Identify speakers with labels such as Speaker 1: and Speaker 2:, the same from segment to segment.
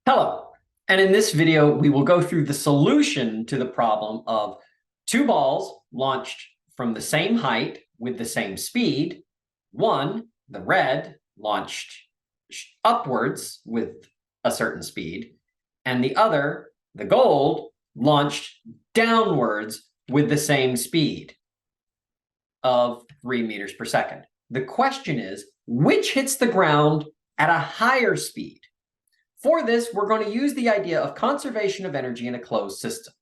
Speaker 1: Hello, and in this video, we will go through the solution to the problem of two balls launched from the same height with the same speed. One, the red, launched upwards with a certain speed, and the other, the gold, launched downwards with the same speed of 3 meters per second. The question is, which hits the ground at a higher speed? For this, we're going to use the idea of conservation of energy in a closed system.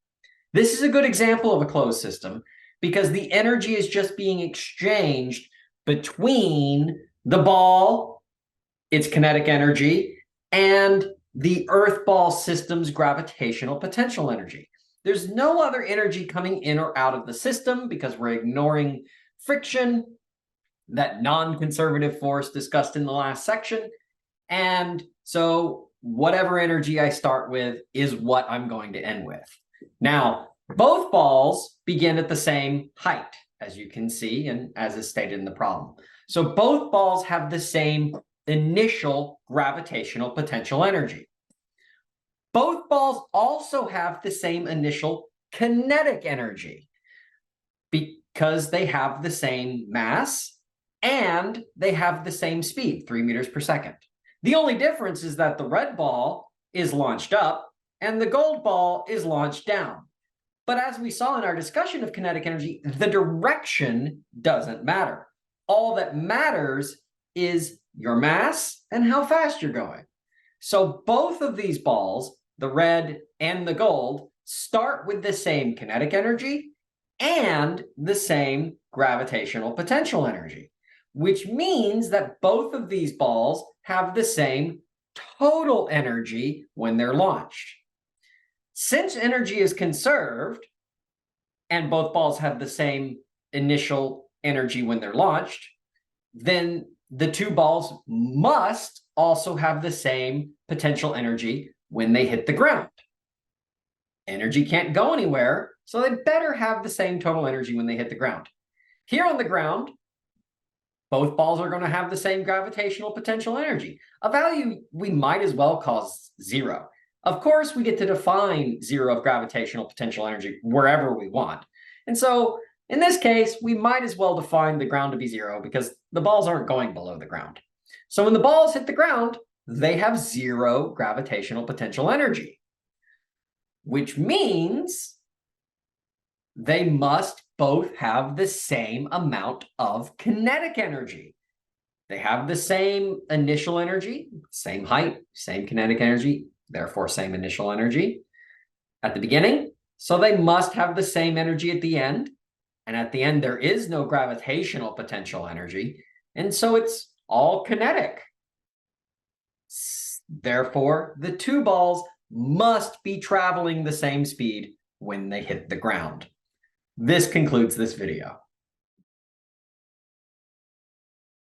Speaker 1: This is a good example of a closed system because the energy is just being exchanged between the ball, its kinetic energy, and the Earth ball system's gravitational potential energy. There's no other energy coming in or out of the system because we're ignoring friction, that non-conservative force discussed in the last section. And so whatever energy I start with is what I'm going to end with. Now, both balls begin at the same height, as you can see, and as is stated in the problem. So both balls have the same initial gravitational potential energy. Both balls also have the same initial kinetic energy because they have the same mass and they have the same speed, 3 meters per second. The only difference is that the red ball is launched up and the gold ball is launched down. But as we saw in our discussion of kinetic energy, the direction doesn't matter. All that matters is your mass and how fast you're going. So both of these balls, the red and the gold, start with the same kinetic energy and the same gravitational potential energy, which means that both of these balls have the same total energy when they're launched. Since energy is conserved and both balls have the same initial energy when they're launched, then the two balls must also have the same potential energy when they hit the ground. Energy can't go anywhere, so they better have the same total energy when they hit the ground. Here on the ground, both balls are going to have the same gravitational potential energy, a value we might as well call 0. Of course, we get to define 0 of gravitational potential energy wherever we want. And so in this case, we might as well define the ground to be 0 because the balls aren't going below the ground. So when the balls hit the ground, they have 0 gravitational potential energy, which means they must both have the same amount of kinetic energy. They have the same initial energy, same height, same kinetic energy, therefore same initial energy at the beginning. So they must have the same energy at the end. And at the end, there is no gravitational potential energy. And so it's all kinetic. Therefore, the two balls must be traveling the same speed when they hit the ground. This concludes this video.